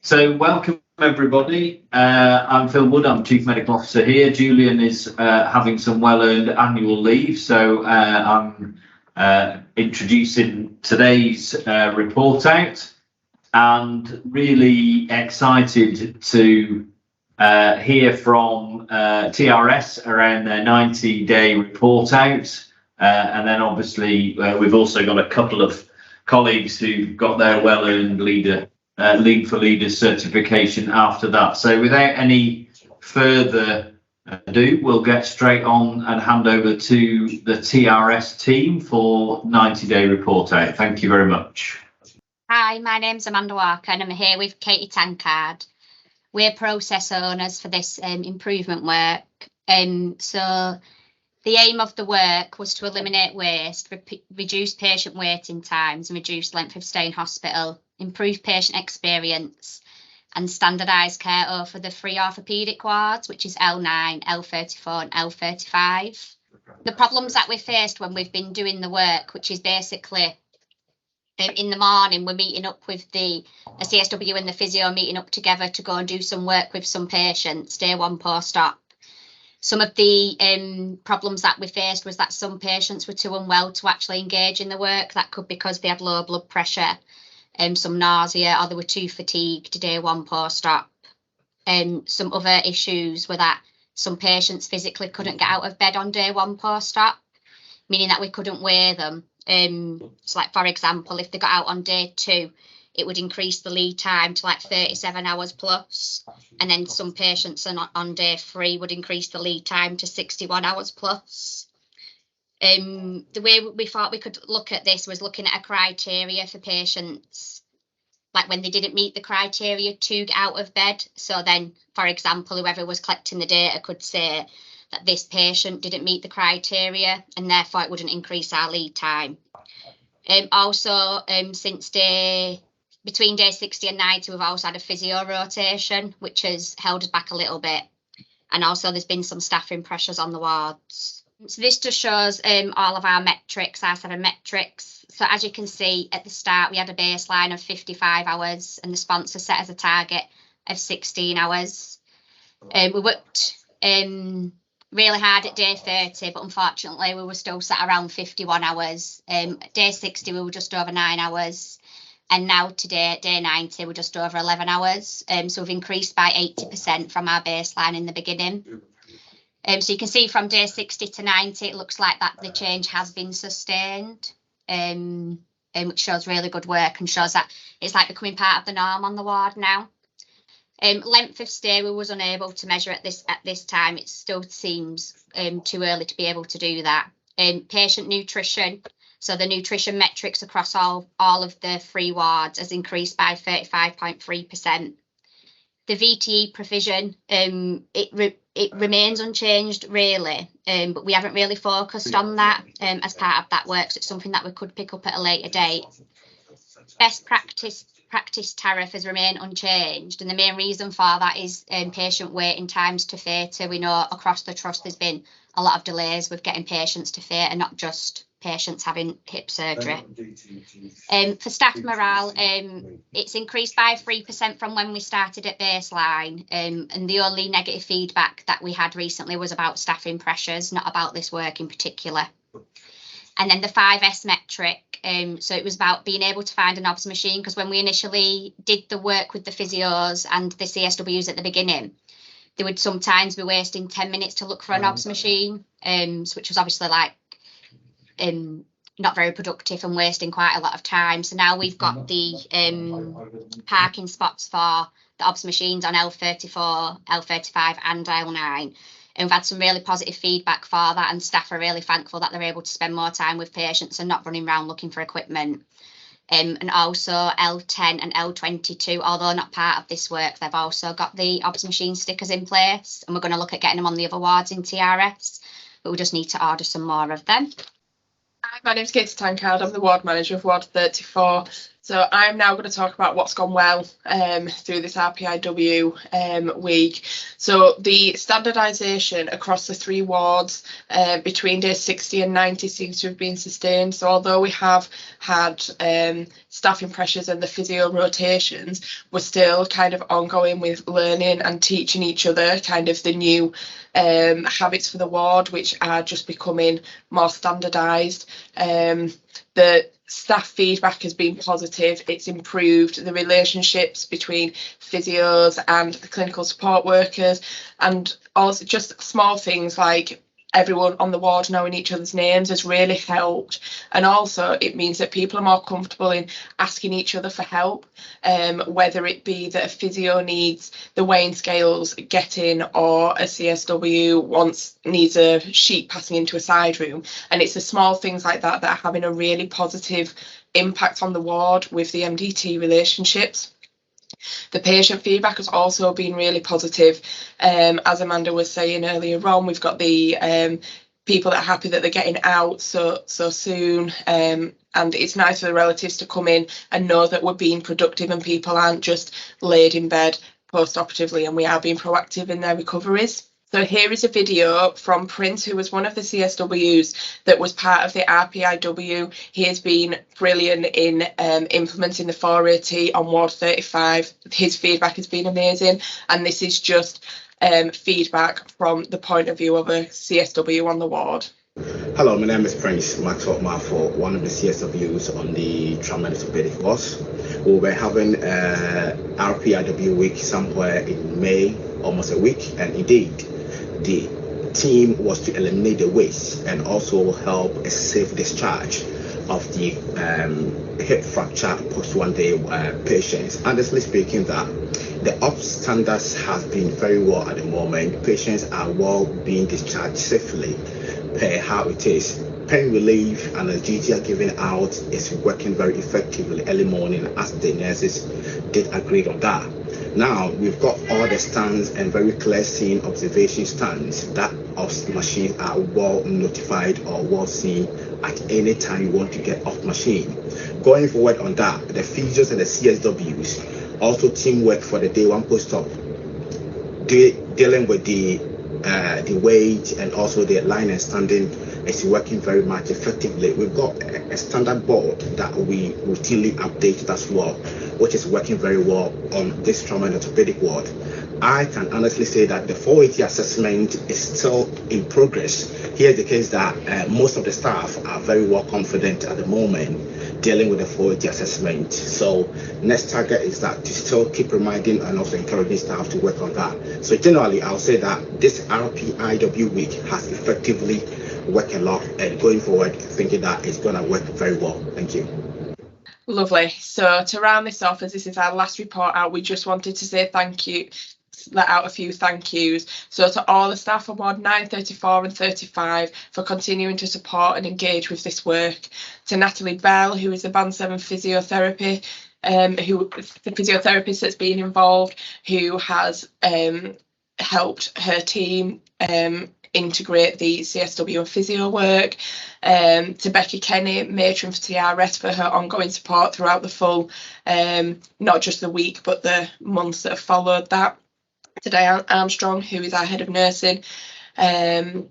So welcome everybody. I'm Phil Wood, I'm Chief Medical Officer here. Julian is having some well-earned annual leave, so I'm introducing today's report out, and really excited to hear from TRS around their 90-day report out, and then obviously we've also got a couple of colleagues who've got their well-earned Lead for Leaders certification after that. So without any further ado, we'll get straight on and hand over to the TRS team for 90-day report out. Thank you very much. Hi, my name's Amanda Walker and I'm here with Katie Tankard. We're process owners for this improvement work. So the aim of the work was to eliminate waste, reduce patient waiting times and reduce length of stay in hospital, improve patient experience and standardise care over the 3 orthopaedic wards, which is L9, L34 and L35. The problems that we faced when we've been doing the work, which is basically in the morning, we're meeting up with the CSW and the physio, meeting up together to go and do some work with some patients, day one post-op. Some of the problems that we faced was that some patients were too unwell to actually engage in the work. That could be because they had low blood pressure, some nausea, or they were too fatigued day one post-op. Some other issues were that some patients physically couldn't get out of bed on day one post-op, meaning that we couldn't weigh them. So like, for example, if they got out on day 2, it would increase the lead time to like 37 hours plus. And then some patients on day 3 would increase the lead time to 61 hours plus. The way we thought we could look at this was looking at a criteria for patients, like when they didn't meet the criteria to get out of bed. So then, for example, whoever was collecting the data could say that this patient didn't meet the criteria and therefore it wouldn't increase our lead time. Also, since between day 60 and 90, we've also had a physio rotation, which has held us back a little bit. And also there's been some staffing pressures on the wards. So this just shows all of our metrics, our 7 metrics. So as you can see at the start, we had a baseline of 55 hours and the sponsor set as a target of 16 hours. We worked really hard at day 30, but unfortunately we were still sat around 51 hours. Day 60, we were just over 9 hours. And now today, day 90, we're just over 11 hours. So we've increased by 80% from our baseline in the beginning. So you can see from day 60 to 90, it looks like that the change has been sustained, which shows really good work and shows that it's like becoming part of the norm on the ward now. Length of stay we was unable to measure at this time. It still seems too early to be able to do that. Patient nutrition, so the nutrition metrics across all of the 3 wards has increased by 35.3%. The VTE provision, it remains unchanged really, but we haven't really focused on that as part of that work. So it's something that we could pick up at a later date. Best practice tariff has remained unchanged, and the main reason for that is patient waiting times to theatre. We know across the trust there's been a lot of delays with getting patients to theatre, not just patients having hip surgery. For staff morale, it's increased by 3% from when we started at baseline, and the only negative feedback that we had recently was about staffing pressures, not about this work in particular. And then the 5S metric, so it was about being able to find an OBS machine, because when we initially did the work with the physios and the CSWs at the beginning, they would sometimes be wasting 10 minutes to look for an OBS machine, which was obviously like not very productive and wasting quite a lot of time. So now we've got the parking spots for the OBS machines on L34, L35 and L9. And we've had some really positive feedback for that, and staff are really thankful that they're able to spend more time with patients and not running around looking for equipment. And also L10 and L22, although not part of this work, they've also got the OBS machine stickers in place, and we're going to look at getting them on the other wards in TRS, but we just need to order some more of them. Hi, my name's Katie Tankard. I'm the ward manager of Ward 34. So I'm now going to talk about what's gone well through this RPIW week. So the standardisation across the 3 wards between days 60 and 90 seems to have been sustained. So although we have had staffing pressures and the physio rotations, we're still kind of ongoing with learning and teaching each other kind of the new habits for the ward, which are just becoming more standardised. The staff feedback has been positive. It's improved the relationships between physios and the clinical support workers, and also just small things like everyone on the ward knowing each other's names has really helped. And also it means that people are more comfortable in asking each other for help, whether it be that a physio needs the weighing scales getting, or a CSW needs a sheet passing into a side room. And it's the small things like that that are having a really positive impact on the ward with the MDT relationships. The patient feedback has also been really positive. As Amanda was saying earlier on, we've got the people that are happy that they're getting out so soon, and it's nice for the relatives to come in and know that we're being productive and people aren't just laid in bed post-operatively, and we are being proactive in their recoveries. So here is a video from Prince, who was one of the CSWs that was part of the RPIW. He has been brilliant in implementing the 4AT on Ward 35. His feedback has been amazing, and this is just feedback from the point of view of a CSW on the ward. Hello, my name is Prince Maxwell Marfo, one of the CSWs on the trauma and orthopedic force. We were having RPIW week somewhere in May, almost a week, and indeed the team was to eliminate the waste and also help a safe discharge of the hip fracture post-1-day patients. Honestly speaking, that the ops standards has been very well at the moment. Patients are well being discharged safely per how it is. Pain relief and anesthesia given out is working very effectively early morning, as the nurses did agree on that. Now we've got all the stands and very clear scene observation stands that off machines are well notified or well seen at any time you want to get off machine. Going forward on that, the physios and the CSWs also teamwork for the day 1 post-op, dealing with the weight and also the line and standing is working very much effectively. We've got a standard board that we routinely update as well, which is working very well on this trauma and orthopedic ward. I can honestly say that the 480 assessment is still in progress. Here's the case that most of the staff are very well confident at the moment dealing with the 480 assessment. So next target is that to still keep reminding and also encouraging staff to work on that. So generally, I'll say that this RPIW week has effectively worked a lot, and going forward, thinking that it's going to work very well. Thank you. Lovely. So to round this off, as this is our last report out, we just wanted to say thank you, let out a few thank yous. So to all the staff on Ward 9, 34 and 35 for continuing to support and engage with this work. To Natalie Bell, who is the Band 7 physiotherapy, the physiotherapist that's been involved, who has helped her team integrate the CSW and physio work. To Becky Kenny, matron for TRS, for her ongoing support throughout the full, not just the week, but the months that have followed that. To Diane Armstrong, who is our head of nursing, and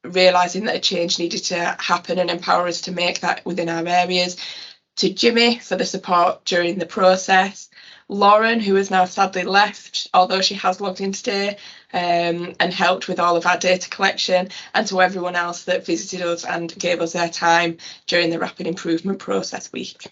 realising that a change needed to happen and empower us to make that within our areas. To Jimmy for the support during the process. Lauren, who has now sadly left, although she has logged in today, and helped with all of our data collection, and to everyone else that visited us and gave us their time during the Rapid Improvement Process week.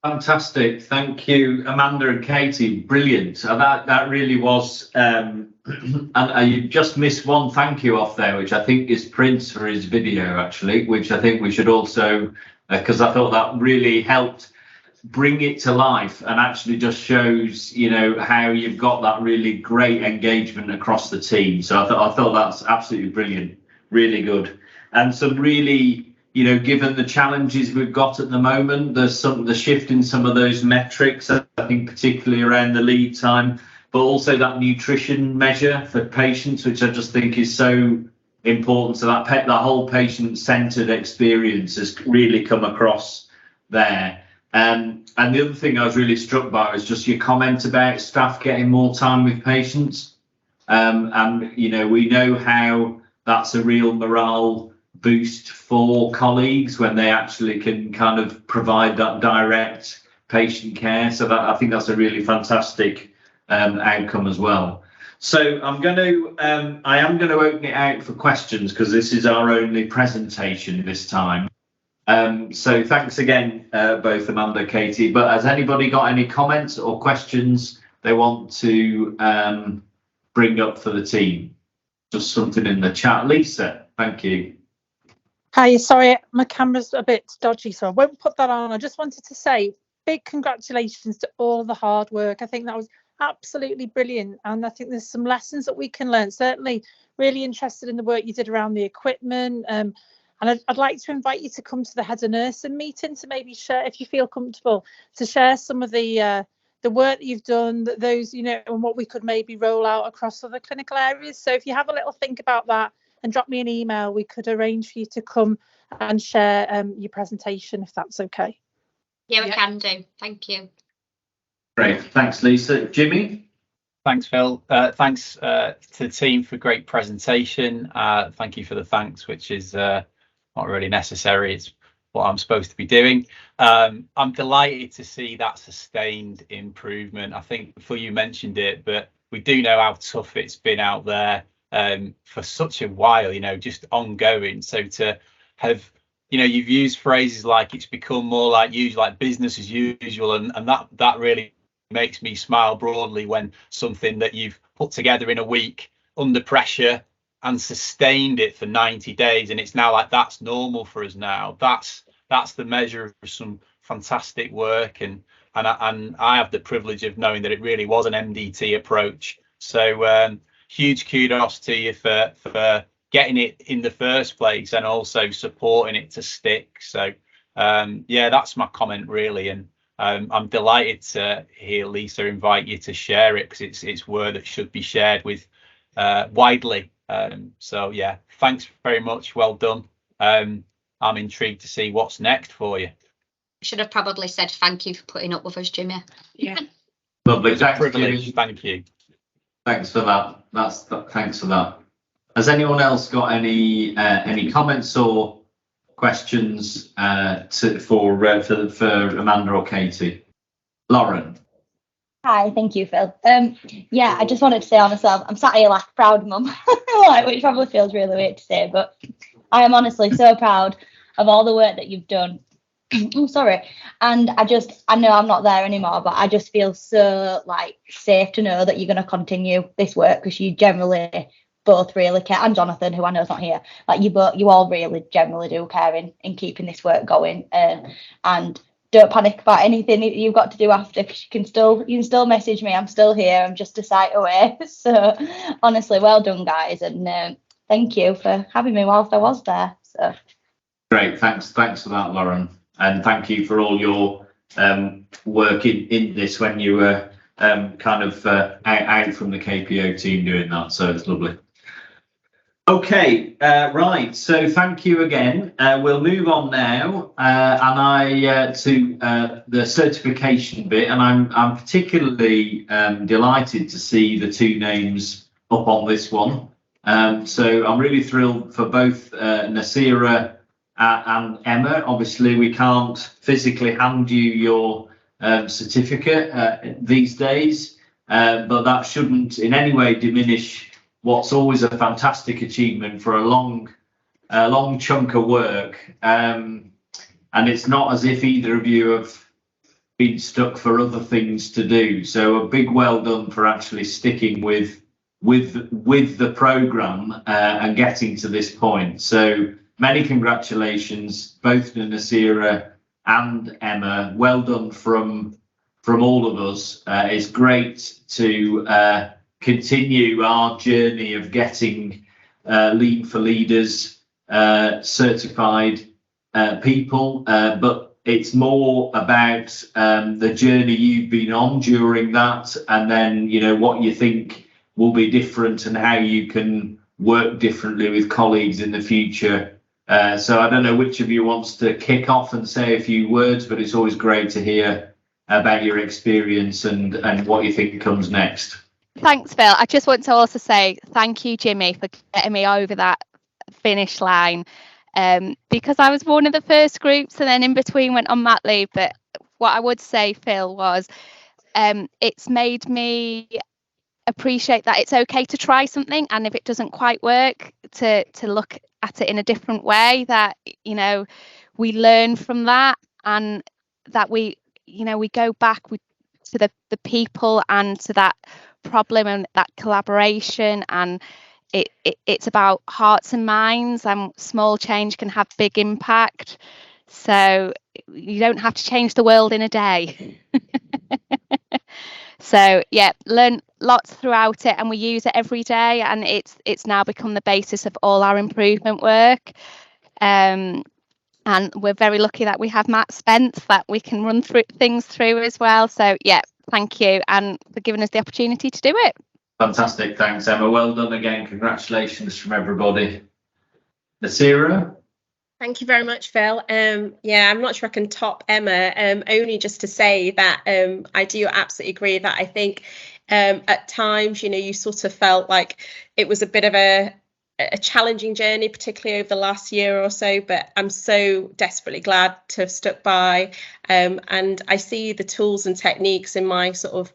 Fantastic. Thank you, Amanda and Katie. Brilliant. That really was, and you just missed one thank you off there, which I think is Prince for his video, actually, which I think we should also, because I thought that really helped bring it to life and actually just shows, you know, how you've got that really great engagement across the team. So I thought that's absolutely brilliant, really good. And some really, you know, given the challenges we've got at the moment, there's the shift in some of those metrics, I think particularly around the lead time, but also that nutrition measure for patients, which I just think is so important. So that whole patient-centered experience has really come across there. And the other thing I was really struck by was just your comment about staff getting more time with patients. And, you know, we know how that's a real morale boost for colleagues when they actually can kind of provide that direct patient care. So that, I think that's a really fantastic outcome as well. So I am going to open it out for questions because this is our only presentation this time. So thanks again, both Amanda, Katie, but has anybody got any comments or questions they want to bring up for the team? Just something in the chat. Lisa, thank you. Hi, sorry, my camera's a bit dodgy, so I won't put that on. I just wanted to say big congratulations to all the hard work. I think that was absolutely brilliant. And I think there's some lessons that we can learn. Certainly really interested in the work you did around the equipment. And I'd like to invite you to come to the head of nursing meeting to maybe share, if you feel comfortable, to share some of the work that you've done, those, you know, and what we could maybe roll out across other clinical areas. So if you have a little think about that and drop me an email, we could arrange for you to come and share your presentation, if that's okay. Yeah, we can do. Thank you. Great. Thanks, Lisa. Jimmy? Thanks, Phil. Thanks to the team for a great presentation. Thank you for the thanks, which is not really necessary. It's what I'm supposed to be doing. I'm delighted to see that sustained improvement. I think before you mentioned it, but we do know how tough it's been out there for such a while, you know, just ongoing. So to have, you know, you've used phrases like it's become more like usual, like business as usual, and that really makes me smile broadly when something that you've put together in a week under pressure and sustained it for 90 days, and it's now like that's normal for us now. That's the measure of some fantastic work, and I have the privilege of knowing that it really was an MDT approach. So huge kudos to you for getting it in the first place and also supporting it to stick. So yeah, that's my comment really, and I'm delighted to hear Lisa invite you to share it because it's word that should be shared with widely. So yeah, thanks very much. Well done. I'm intrigued to see what's next for you. Should have probably said thank you for putting up with us, Jimmy. Yeah. Lovely. It's a Thanks, privilege. Jimmy. Thank you. Thanks for that. Thanks for that. Has anyone else got any comments or questions for Amanda or Katie? Lauren. Hi, thank you, Phil. Yeah, I just wanted to say on myself, I'm sat here like a proud mum, which probably feels really weird to say, but I am honestly so proud of all the work that you've done. Oh, sorry. And I know I'm not there anymore, but I just feel so like safe to know that you're going to continue this work because you generally both really care, and Jonathan, who I know is not here, like you all really generally do care in keeping this work going. And don't panic about anything you've got to do after, because you can still message me. I'm still here. I'm just a site away. So honestly, well done, guys, and thank you for having me whilst I was there. So Great, thanks for that, Lauren, and thank you for all your work in this when you were kind of out from the KPO team doing that. So it's lovely. Okay, right. So thank you again. We'll move on now, and to the certification bit, and I'm particularly delighted to see the two names up on this one. So I'm really thrilled for both Nasira and Emma. Obviously, we can't physically hand you your certificate these days, but that shouldn't in any way diminish what's always a fantastic achievement for a long chunk of work. And it's not as if either of you have been stuck for other things to do. So a big well done for actually sticking with the programme and getting to this point. So many congratulations, both to Nasira and Emma. Well done from all of us. It's great to continue our journey of getting Lean for Leaders certified people, but it's more about the journey you've been on during that, and then what you think will be different and how you can work differently with colleagues in the future So I don't know which of you wants to kick off and say a few words, but it's always great to hear about your experience and what you think comes next. Thanks, Phil. I just want to also say thank you, Jimmy, for getting me over that finish line, because I was one of the first groups and then in between went on mat leave. But what I would say, Phil, was it's made me appreciate that it's okay to try something, and if it doesn't quite work, to look at it in a different way, that, you know, we learn from that, and that we go back to the people and to that problem and that collaboration, and it's about hearts and minds, and small change can have big impact. So you don't have to change the world in a day. So yeah, learn lots throughout it, and we use it every day, and it's now become the basis of all our improvement work. And we're very lucky that we have Matt Spence that we can run through things through as well. So yeah, thank you, and for giving us the opportunity to do it. Fantastic, thanks, Emma. Well done again. Congratulations from everybody. Nasira? Thank you very much, Phil. Yeah, I'm not sure I can top Emma, only just to say that I do absolutely agree that I think at times, you know, you sort of felt like it was a bit of a challenging journey, particularly over the last year or so, but I'm so desperately glad to have stuck by. And I see the tools and techniques in my sort of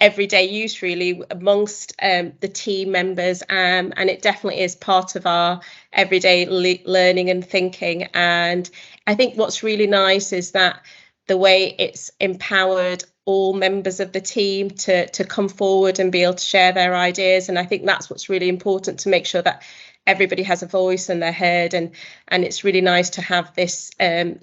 everyday use really amongst the team members, and it definitely is part of our everyday learning and thinking. And I think what's really nice is that the way it's empowered all members of the team to come forward and be able to share their ideas, and I think that's what's really important, to make sure that everybody has a voice and they're heard, and it's really nice to have this to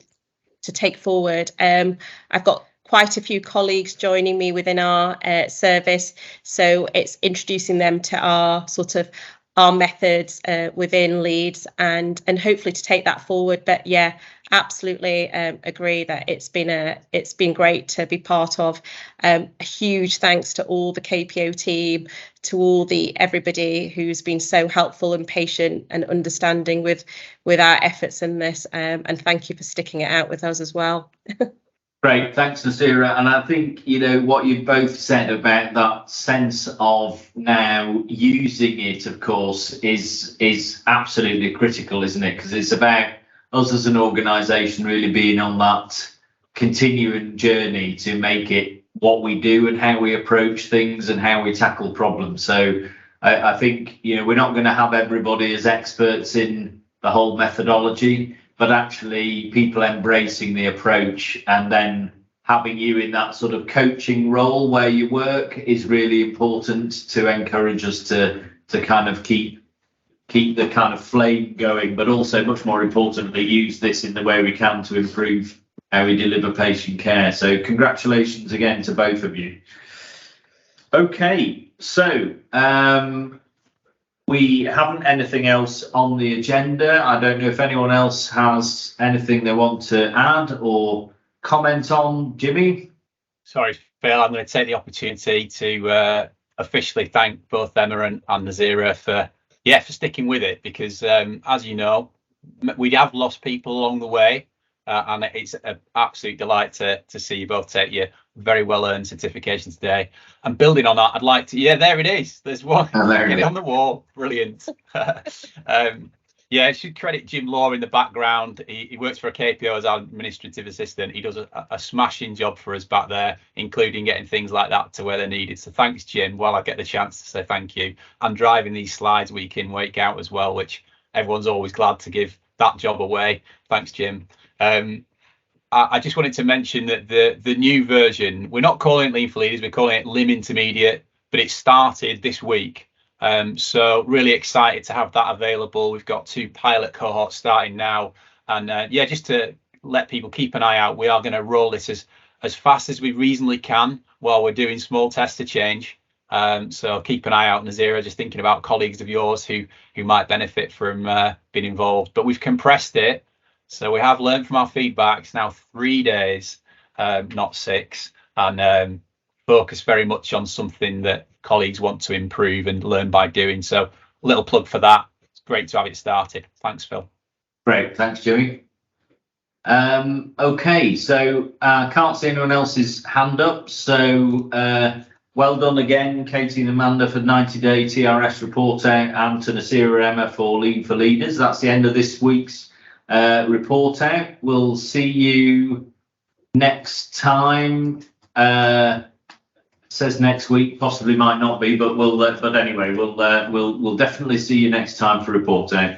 take forward. I've got quite a few colleagues joining me within our service, so it's introducing them to our methods within Leeds, and hopefully to take that forward. But yeah, absolutely agree that it's been great to be part of. A huge thanks to all the KPO team, to everybody who's been so helpful and patient and understanding with our efforts in this, and thank you for sticking it out with us as well. Great, thanks, Nasira. And I think, you know, what you both said about that sense of now using it, of course, is absolutely critical, isn't it? Because it's about us as an organisation really being on that continuing journey to make it what we do and how we approach things and how we tackle problems. So I think, you know, we're not going to have everybody as experts in the whole methodology, but actually people embracing the approach and then having you in that sort of coaching role where you work is really important to encourage us to kind of keep the kind of flame going, but also much more importantly, use this in the way we can to improve how we deliver patient care. So congratulations again to both of you. Okay, so we haven't anything else on the agenda. I don't know if anyone else has anything they want to add or comment on. Jimmy? Sorry, Phil, I'm going to take the opportunity to officially thank both Emma and Nazira for sticking with it, because as you know, we have lost people along the way, and it's an absolute delight to see you both take your very well earned certification today. And building on that, I'd like to, there it is, there's one. Get it on the wall. Brilliant. I should credit Jim Law in the background. He works for a KPO as our administrative assistant. He does a smashing job for us back there, including getting things like that to where they're needed. So thanks, Jim, while I get the chance to say thank you. And driving these slides week in, week out as well, which everyone's always glad to give that job away. Thanks, Jim. I just wanted to mention that the new version, we're not calling it Lean for Leaders, we're calling it LIM Intermediate, but it started this week. So really excited to have that available. We've got 2 pilot cohorts starting now, and just to let people keep an eye out, we are going to roll this as fast as we reasonably can while we're doing small tests to change. So keep an eye out, Nazira, just thinking about colleagues of yours who might benefit from being involved. But we've compressed it, so we have learned from our feedback. It's now 3 days, not 6, and focus very much on something that colleagues want to improve and learn by doing. So a little plug for that. It's great to have it started. Thanks, Phil. Great, thanks, Jimmy. Okay, so can't see anyone else's hand up. So well done again, Katie and Amanda, for 90-day TRS report out, and to Nasira Emma for Lead for Leaders. That's the end of this week's report out. We'll see you next time. Says next week, possibly might not be, but we'll. But anyway, we'll definitely see you next time for report out.